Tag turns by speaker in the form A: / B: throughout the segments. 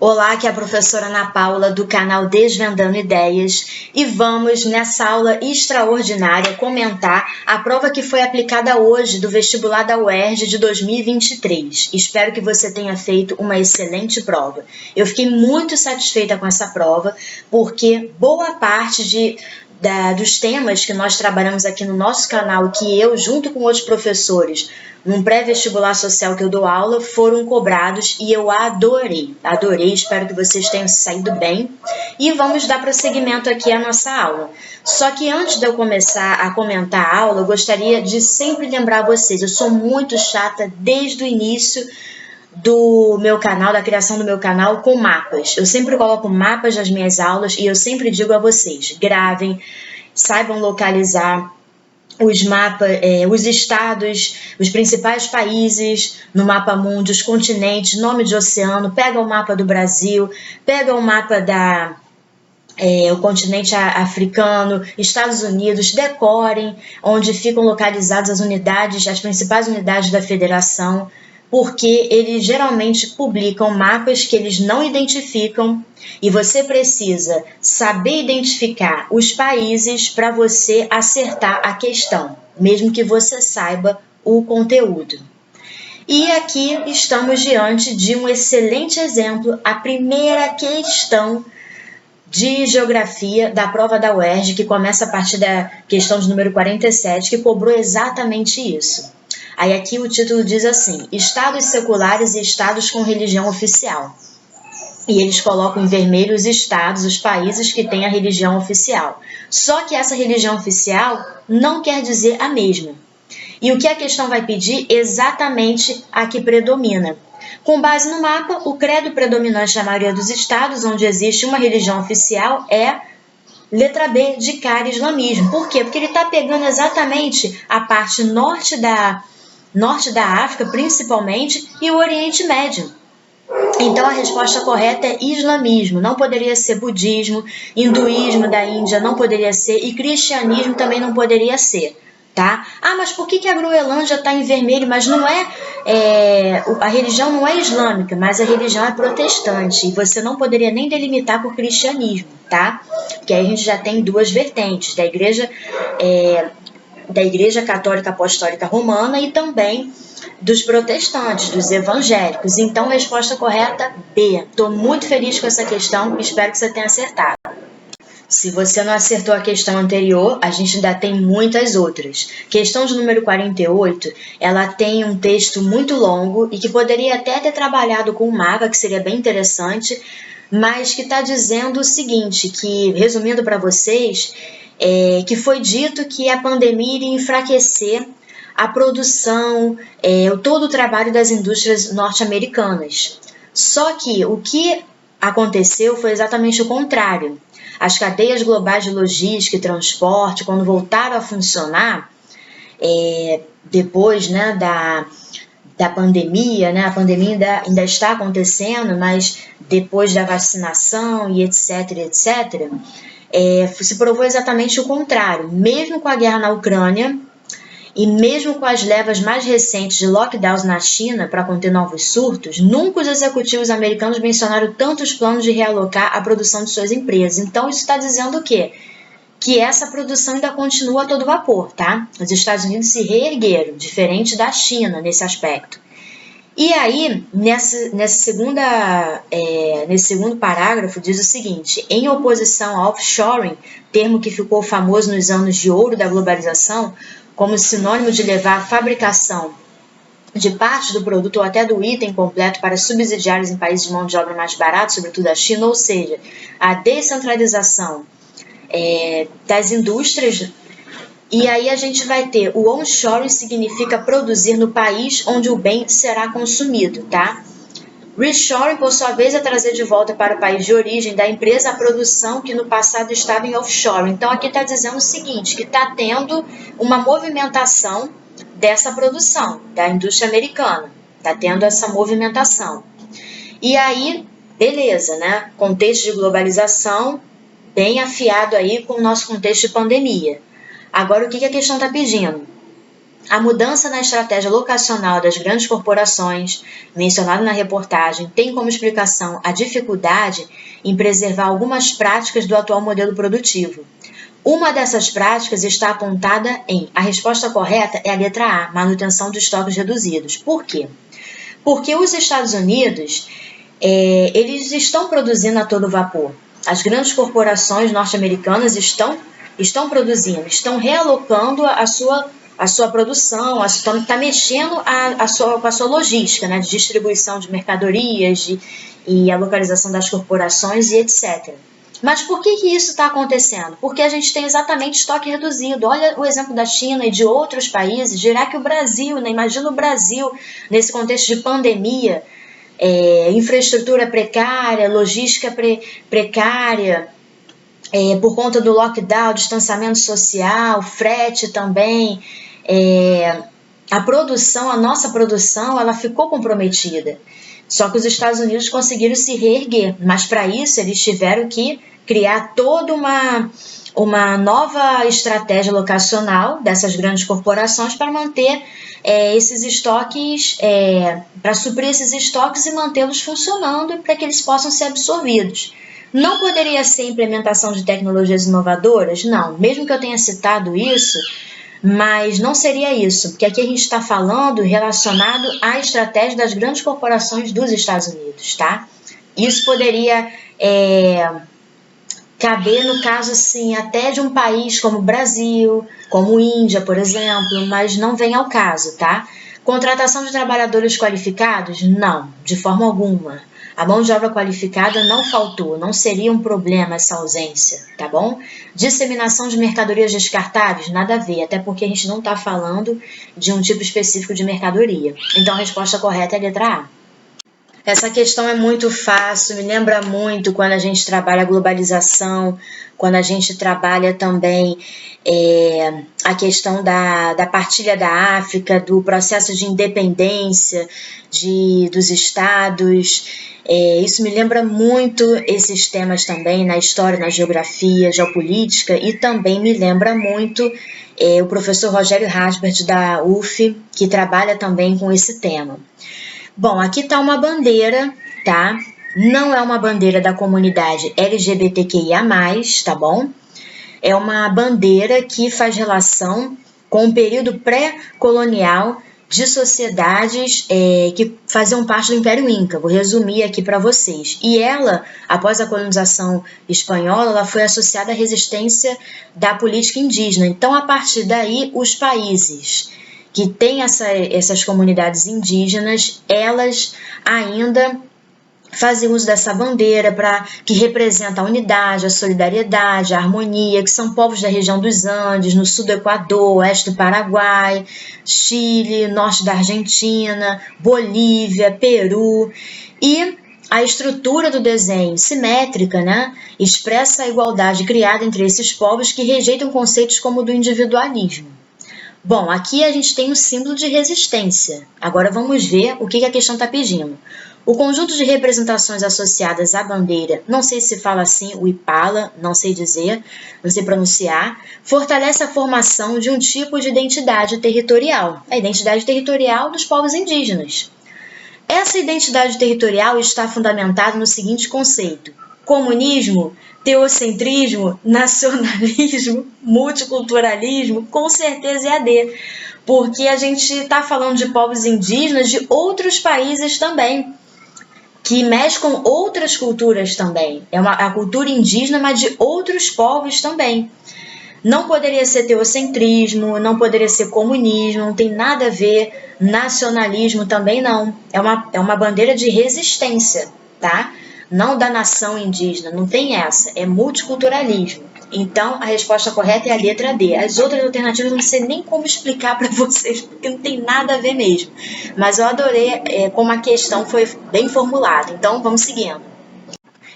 A: Olá, aqui é a professora Ana Paula do canal Desvendando Ideias e vamos nessa aula extraordinária comentar a prova que foi aplicada hoje do vestibular da UERJ de 2023. Espero que você tenha feito uma excelente prova. Eu fiquei muito satisfeita com essa prova porque boa parte dos temas que nós trabalhamos aqui no nosso canal, que eu, junto com outros professores, num pré-vestibular social que eu dou aula, foram cobrados e eu adorei, espero que vocês tenham saído bem e vamos dar prosseguimento aqui à nossa aula. Só que antes de eu começar a comentar a aula, eu gostaria de sempre lembrar vocês, eu sou muito chata desde o início do meu canal, da criação do meu canal, com mapas. Eu sempre coloco mapas nas minhas aulas e eu sempre digo a vocês, gravem, saibam localizar os mapas, os estados, os principais países no mapa mundo, os continentes, nome de oceano, pega o mapa do Brasil, pega o mapa o continente africano, Estados Unidos, decorem onde ficam localizadas as unidades, as principais unidades da federação, porque eles geralmente publicam mapas que eles não identificam e você precisa saber identificar os países para você acertar a questão, mesmo que você saiba o conteúdo. E aqui estamos diante de um excelente exemplo, a primeira questão de geografia da prova da UERJ, que começa a partir da questão de número 47, que cobrou exatamente isso. Aí aqui o título diz assim, estados seculares e estados com religião oficial. E eles colocam em vermelho os estados, os países que têm a religião oficial. Só que essa religião oficial não quer dizer a mesma. E o que a questão vai pedir? Exatamente a que predomina. Com base no mapa, o credo predominante da maioria dos estados onde existe uma religião oficial é letra B, de cara, islamismo. Por quê? Porque ele está pegando exatamente a parte norte da África, principalmente, e o Oriente Médio. Então, a resposta correta é islamismo, não poderia ser budismo, hinduísmo da Índia não poderia ser, e cristianismo também não poderia ser, tá? Ah, mas por que a Groenlândia está em vermelho? Mas não a religião não é islâmica, mas a religião é protestante, e você não poderia nem delimitar por cristianismo, tá? Porque aí a gente já tem duas vertentes, da Igreja Católica Apostólica Romana e também dos protestantes, dos evangélicos. Então, a resposta correta, B. Estou muito feliz com essa questão, espero que você tenha acertado. Se você não acertou a questão anterior, a gente ainda tem muitas outras. Questão de número 48, ela tem um texto muito longo e que poderia até ter trabalhado com um mapa, que seria bem interessante, mas que está dizendo o seguinte, que, resumindo para vocês, que foi dito que a pandemia iria enfraquecer a produção, todo o trabalho das indústrias norte-americanas. Só que o que aconteceu foi exatamente o contrário. As cadeias globais de logística e transporte, quando voltaram a funcionar, depois da pandemia, a pandemia ainda está acontecendo, mas depois da vacinação e etc., se provou exatamente o contrário. Mesmo com a guerra na Ucrânia, e mesmo com as levas mais recentes de lockdowns na China para conter novos surtos, nunca os executivos americanos mencionaram tantos planos de realocar a produção de suas empresas. Então, isso está dizendo o quê? Que essa produção ainda continua a todo vapor, tá? Os Estados Unidos se reergueram, diferente da China nesse aspecto. E aí, nesse segundo parágrafo, diz o seguinte, em oposição ao offshoring, termo que ficou famoso nos anos de ouro da globalização, como sinônimo de levar a fabricação de parte do produto ou até do item completo para subsidiários em países de mão de obra mais barato, sobretudo a China, ou seja, a descentralização das indústrias. E aí a gente vai ter o onshoring, significa produzir no país onde o bem será consumido, tá? Reshoring, por sua vez, é trazer de volta para o país de origem da empresa a produção que no passado estava em offshore. Então, aqui está dizendo o seguinte, que está tendo uma movimentação dessa produção, da indústria americana. Está tendo essa movimentação. E aí, beleza, né? Contexto de globalização, bem afiado aí com o nosso contexto de pandemia. Agora, o que a questão está pedindo? A mudança na estratégia locacional das grandes corporações, mencionado na reportagem, tem como explicação a dificuldade em preservar algumas práticas do atual modelo produtivo. Uma dessas práticas está apontada em: a resposta correta é a letra A, manutenção de estoques reduzidos. Por quê? Porque os Estados Unidos, eles estão produzindo a todo vapor. As grandes corporações norte-americanas estão produzindo, estão realocando a sua produção, está mexendo com a sua logística, né, de distribuição de mercadorias e a localização das corporações e etc. Mas por que isso está acontecendo? Porque a gente tem exatamente estoque reduzido. Olha o exemplo da China e de outros países, dirá que o Brasil, né? Imagina o Brasil nesse contexto de pandemia, infraestrutura precária, logística precária, por conta do lockdown, distanciamento social, frete também. A nossa produção, ela ficou comprometida. Só que os Estados Unidos conseguiram se reerguer, mas para isso eles tiveram que criar toda uma nova estratégia locacional dessas grandes corporações para manter esses estoques, para suprir esses estoques e mantê-los funcionando e para que eles possam ser absorvidos. Não poderia ser implementação de tecnologias inovadoras? Não, mesmo que eu tenha citado isso, mas não seria isso, porque aqui a gente está falando relacionado à estratégia das grandes corporações dos Estados Unidos, tá? Isso poderia caber no caso, assim, até de um país como o Brasil, como Índia, por exemplo, mas não vem ao caso, tá? Contratação de trabalhadores qualificados? Não, de forma alguma. A mão de obra qualificada não faltou, não seria um problema essa ausência, tá bom? Disseminação de mercadorias descartáveis? Nada a ver, até porque a gente não está falando de um tipo específico de mercadoria. Então a resposta correta é a letra A. Essa questão é muito fácil, me lembra muito quando a gente trabalha a globalização, quando a gente trabalha também a questão da partilha da África, do processo de independência dos estados. Isso me lembra muito esses temas também na história, na geografia, geopolítica, e também me lembra muito o professor Rogério Rasbert da UF, que trabalha também com esse tema. Bom, aqui está uma bandeira, tá? Não é uma bandeira da comunidade LGBTQIA+, tá bom? É uma bandeira que faz relação com o período pré-colonial de sociedades que faziam parte do Império Inca. Vou resumir aqui para vocês. E ela, após a colonização espanhola, ela foi associada à resistência da política indígena. Então, a partir daí, os países que têm essas comunidades indígenas, elas ainda fazem uso dessa bandeira que representa a unidade, a solidariedade, a harmonia, que são povos da região dos Andes, no sul do Equador, oeste do Paraguai, Chile, norte da Argentina, Bolívia, Peru. E a estrutura do desenho simétrica, né, expressa a igualdade criada entre esses povos que rejeitam conceitos como o do individualismo. Bom, aqui a gente tem um símbolo de resistência. Agora vamos ver o que a questão está pedindo. O conjunto de representações associadas à bandeira, não sei se fala assim, o Ipala, não sei dizer, não sei pronunciar, fortalece a formação de um tipo de identidade territorial, a identidade territorial dos povos indígenas. Essa identidade territorial está fundamentada no seguinte conceito: comunismo, teocentrismo, nacionalismo, multiculturalismo, com certeza é a D, porque a gente está falando de povos indígenas de outros países também, que mexe com outras culturas também. É a cultura indígena, mas de outros povos também. Não poderia ser teocentrismo, não poderia ser comunismo, não tem nada a ver. Nacionalismo também não. É uma bandeira de resistência, tá? Não da nação indígena, não tem essa. É multiculturalismo. Então, a resposta correta é a letra D. As outras alternativas eu não sei nem como explicar para vocês, porque não tem nada a ver mesmo. Mas eu adorei como a questão foi bem formulada. Então, vamos seguindo.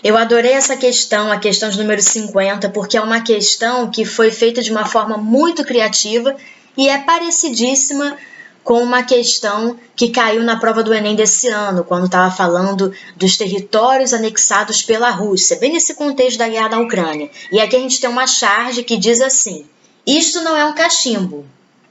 A: Eu adorei essa questão, a questão de número 50, porque é uma questão que foi feita de uma forma muito criativa e é parecidíssima com uma questão que caiu na prova do Enem desse ano, quando estava falando dos territórios anexados pela Rússia, bem nesse contexto da guerra da Ucrânia. E aqui a gente tem uma charge que diz assim: isto não é um cachimbo.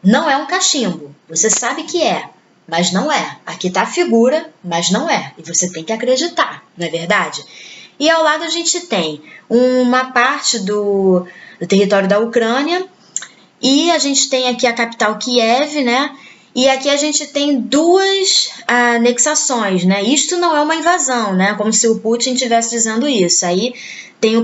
A: Não é um cachimbo, você sabe que é, mas não é. Aqui está a figura, mas não é. E você tem que acreditar, não é verdade? E ao lado a gente tem uma parte do território da Ucrânia e a gente tem aqui a capital Kiev, né? E aqui a gente tem duas anexações, né? Isto não é uma invasão, né? Como se o Putin estivesse dizendo isso. Aí tem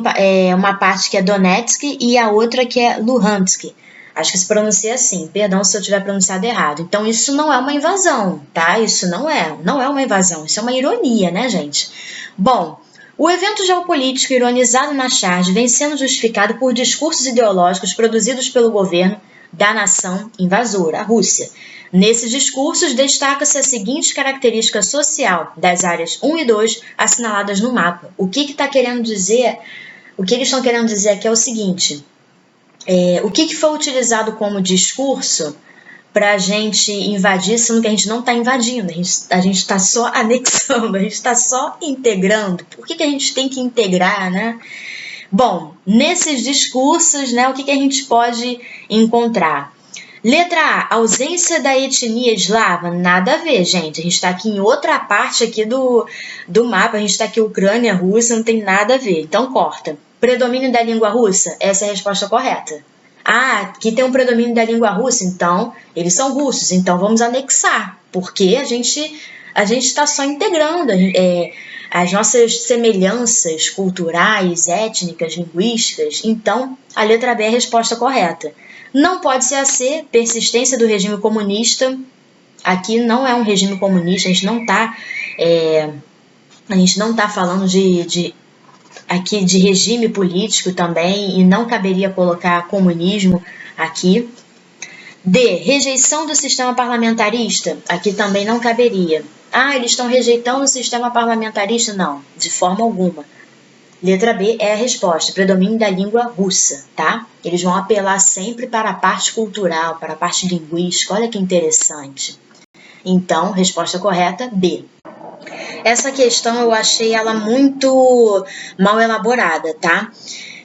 A: uma parte que é Donetsk e a outra que é Luhansk. Acho que se pronuncia assim, perdão se eu tiver pronunciado errado. Então isso não é uma invasão, tá? Isso não é uma invasão, isso é uma ironia, né, gente? Bom, o evento geopolítico ironizado na charge vem sendo justificado por discursos ideológicos produzidos pelo governo da nação invasora, a Rússia. Nesses discursos, destaca-se a seguinte característica social das áreas 1 e 2 assinaladas no mapa. O que está querendo dizer? O que eles estão querendo dizer aqui é o seguinte: o que foi utilizado como discurso para a gente invadir, sendo que a gente não está invadindo, a gente está só anexando, a gente está só integrando. Por que a gente tem que integrar, né? Bom, nesses discursos, né, o que a gente pode encontrar? Letra A, ausência da etnia eslava, nada a ver, gente. A gente está aqui em outra parte aqui do mapa, a gente está aqui Ucrânia, Rússia, não tem nada a ver, então corta. Predomínio da língua russa, essa é a resposta correta. Ah, aqui tem um predomínio da língua russa, então eles são russos, então vamos anexar, porque a gente está só integrando as nossas semelhanças culturais, étnicas, linguísticas. Então, a letra B é a resposta correta. Não pode ser a C, persistência do regime comunista. Aqui não é um regime comunista, a gente não tá falando aqui de regime político também, e não caberia colocar comunismo aqui. D, rejeição do sistema parlamentarista, aqui também não caberia. Ah, eles estão rejeitando o sistema parlamentarista? Não, de forma alguma. Letra B é a resposta, predomínio da língua russa, tá? Eles vão apelar sempre para a parte cultural, para a parte linguística, olha que interessante. Então, resposta correta, B. Essa questão eu achei ela muito mal elaborada, tá?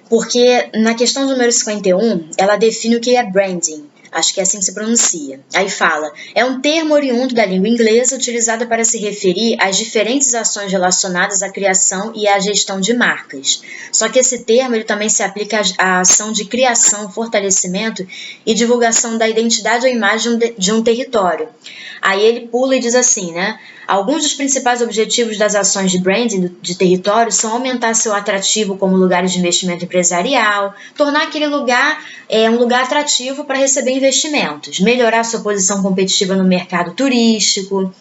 A: Porque na questão número 51, ela define o que é branding. Acho que é assim que se pronuncia. Aí fala, é um termo oriundo da língua inglesa utilizado para se referir às diferentes ações relacionadas à criação e à gestão de marcas. Só que esse termo ele também se aplica à ação de criação, fortalecimento e divulgação da identidade ou imagem de um território. Aí ele pula e diz assim, né? Alguns dos principais objetivos das ações de branding de território são aumentar seu atrativo como lugares de investimento empresarial, tornar aquele lugar um lugar atrativo para receber investimentos, melhorar sua posição competitiva no mercado turístico,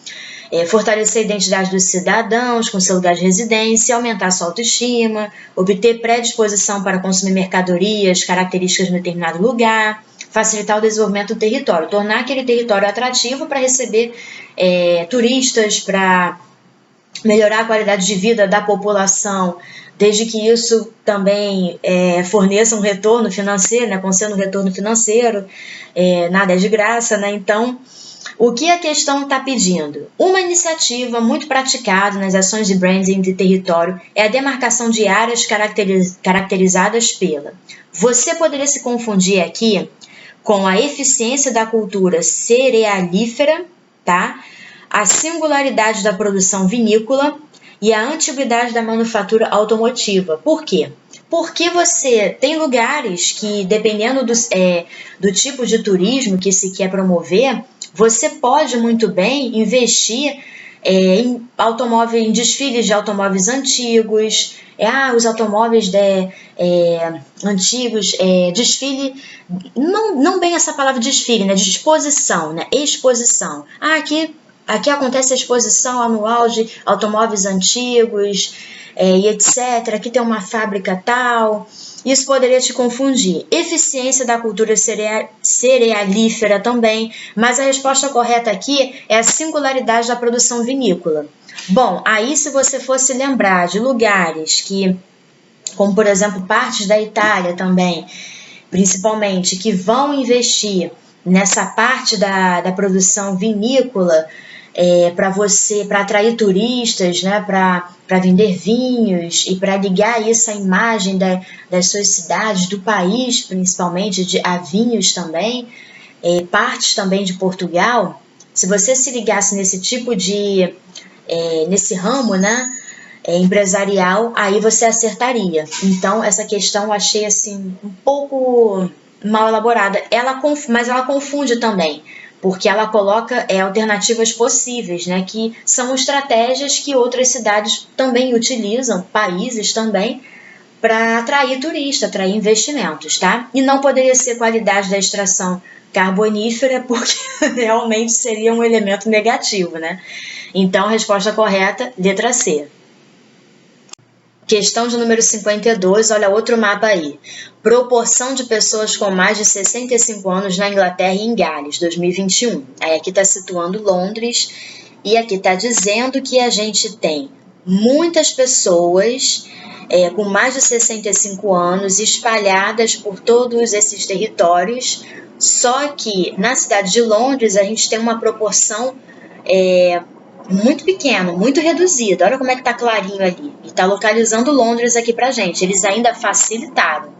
A: fortalecer a identidade dos cidadãos com seu lugar de residência, aumentar sua autoestima, obter predisposição para consumir mercadorias, características de um determinado lugar, facilitar o desenvolvimento do território, tornar aquele território atrativo para receber turistas, para melhorar a qualidade de vida da população, desde que isso também forneça um retorno financeiro, né, conceda um retorno financeiro, nada é de graça, né? Então, o que a questão está pedindo? Uma iniciativa muito praticada nas ações de branding de território é a demarcação de áreas caracterizadas pela. Você poderia se confundir aqui com a eficiência da cultura cerealífera, tá? A singularidade da produção vinícola e a antiguidade da manufatura automotiva. Por quê? Porque você tem lugares que, dependendo do tipo de turismo que se quer promover, você pode muito bem investir em desfiles de automóveis antigos, os automóveis antigos, desfile, não bem essa palavra desfile, né, de exposição, né, exposição. Aqui acontece a exposição anual de automóveis antigos e etc. Aqui tem uma fábrica tal. Isso poderia te confundir. Eficiência da cultura cerealífera também, mas a resposta correta aqui é a singularidade da produção vinícola. Bom, aí se você fosse lembrar de lugares como por exemplo partes da Itália também, principalmente, que vão investir nessa parte da produção vinícola, para atrair turistas, né, para vender vinhos e para ligar isso à imagem das suas cidades, do país principalmente, a vinhos também, partes também de Portugal, se você se ligasse nesse tipo de, nesse ramo, né, empresarial, aí você acertaria. Então, essa questão eu achei assim um pouco mal elaborada. Mas ela confunde também, porque ela coloca alternativas possíveis, né, que são estratégias que outras cidades também utilizam, países também, para atrair turista, atrair investimentos, tá? E não poderia ser qualidade da extração carbonífera, porque realmente seria um elemento negativo, né? Então, a resposta correta, letra C. Questão de número 52, olha outro mapa aí. Proporção de pessoas com mais de 65 anos na Inglaterra e em Gales, 2021. Aí aqui está situando Londres e aqui está dizendo que a gente tem muitas pessoas com mais de 65 anos espalhadas por todos esses territórios, só que na cidade de Londres a gente tem uma proporção muito pequeno, muito reduzido. Olha como é que tá clarinho ali. E tá localizando Londres aqui pra gente. Eles ainda facilitaram.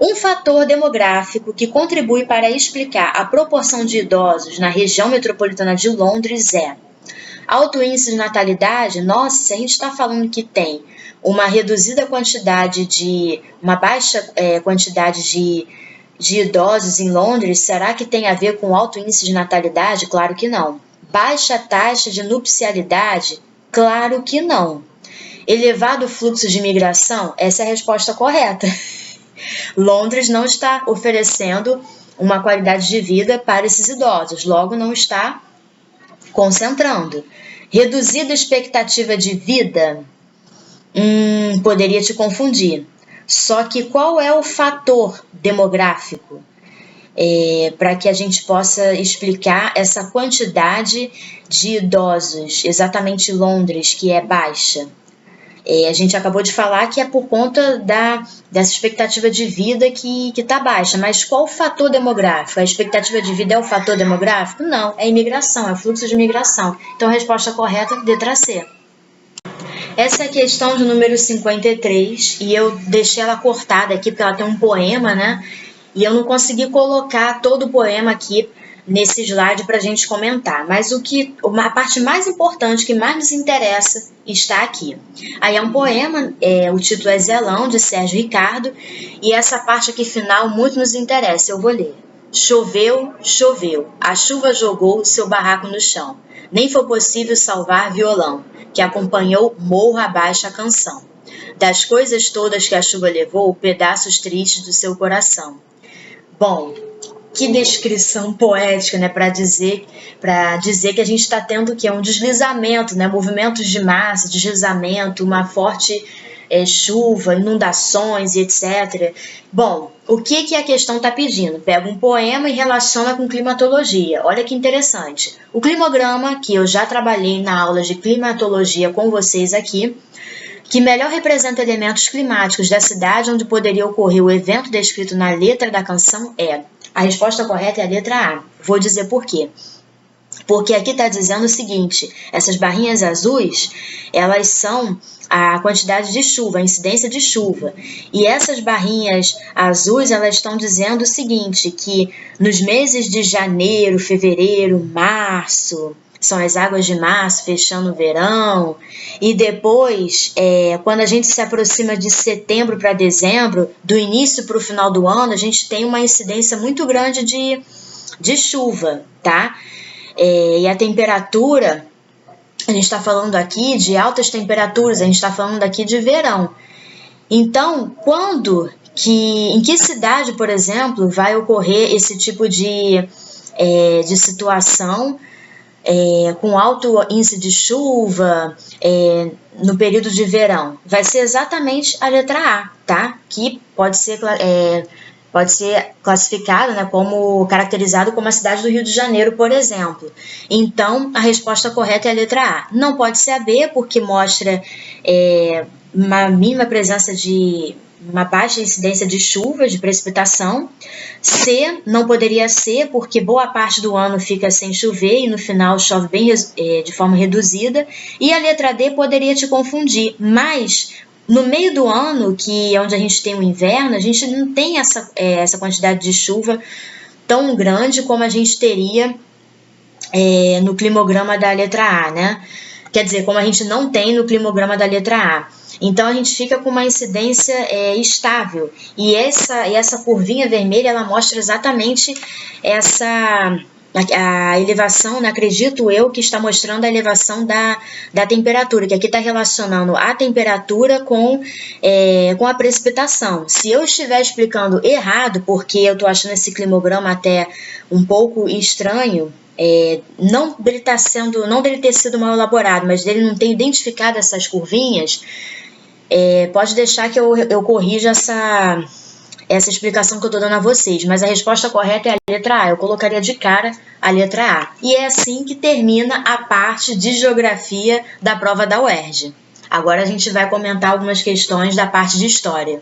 A: Um fator demográfico que contribui para explicar a proporção de idosos na região metropolitana de Londres é alto índice de natalidade. Nossa, se a gente está falando que tem uma baixa quantidade de idosos em Londres, será que tem a ver com alto índice de natalidade? Claro que não. Baixa taxa de nupcialidade? Claro que não. Elevado fluxo de imigração? Essa é a resposta correta. Londres não está oferecendo uma qualidade de vida para esses idosos, logo não está concentrando. Reduzida expectativa de vida? Poderia te confundir. Só que qual é o fator demográfico? Para que a gente possa explicar essa quantidade de idosos, exatamente Londres, que é baixa. A gente acabou de falar que é por conta dessa expectativa de vida que está baixa, mas qual o fator demográfico? A expectativa de vida é o fator demográfico? Não, é imigração, é o fluxo de imigração. Então a resposta correta é letra C. Essa é a questão de número 53 e eu deixei ela cortada aqui porque ela tem um poema, né? E eu não consegui colocar todo o poema aqui nesse slide para a gente comentar. Mas a parte mais importante, que mais nos interessa, está aqui. Aí é um poema, o título é Zelão, de Sérgio Ricardo, e essa parte aqui final muito nos interessa, eu vou ler. Choveu, choveu, a chuva jogou seu barraco no chão. Nem foi possível salvar violão, que acompanhou morro abaixo a canção. Das coisas todas que a chuva levou, pedaços tristes do seu coração. Bom, que descrição poética, né, para dizer que a gente está tendo que um deslizamento, né, movimentos de massa, deslizamento, uma forte chuva, inundações e etc. Bom, o que a questão está pedindo? Pega um poema e relaciona com climatologia. Olha que interessante. O climograma, que eu já trabalhei na aula de climatologia com vocês aqui, que melhor representa elementos climáticos da cidade onde poderia ocorrer o evento descrito na letra da canção é... A resposta correta é a letra A. Vou dizer por quê. Porque aqui está dizendo o seguinte, essas barrinhas azuis, elas são a quantidade de chuva, a incidência de chuva. E essas barrinhas azuis, elas estão dizendo o seguinte, que nos meses de janeiro, fevereiro, março, são as águas de março fechando o verão, e depois, quando a gente se aproxima de setembro para dezembro, do início para o final do ano, a gente tem uma incidência muito grande de chuva, tá? E a temperatura, a gente está falando aqui de altas temperaturas, a gente está falando aqui de verão. Então, em que cidade, por exemplo, vai ocorrer esse tipo de situação com alto índice de chuva no período de verão? Vai ser exatamente a letra A, tá? Que pode ser classificado, né, caracterizado como a cidade do Rio de Janeiro, por exemplo. Então, a resposta correta é a letra A. Não pode ser a B, porque mostra uma mínima presença de uma baixa incidência de chuva, de precipitação. C não poderia ser, porque boa parte do ano fica sem chover e no final chove bem de forma reduzida. E a letra D poderia te confundir, mas no meio do ano, que é onde a gente tem o inverno, a gente não tem essa quantidade de chuva tão grande como a gente teria no climograma da letra A, né? Quer dizer, como a gente não tem no climograma da letra A. Então, a gente fica com uma incidência estável. E essa curvinha vermelha, ela mostra exatamente a elevação, né? Acredito eu, que está mostrando a elevação da temperatura, que aqui está relacionando a temperatura com a precipitação. Se eu estiver explicando errado, porque eu estou achando esse climograma até um pouco estranho, não dele ter sido mal elaborado, mas dele não ter identificado essas curvinhas, pode deixar que eu corrija essa explicação que eu estou dando a vocês, mas a resposta correta é a letra A. Eu colocaria de cara a letra A. E é assim que termina a parte de geografia da prova da UERJ. Agora a gente vai comentar algumas questões da parte de história.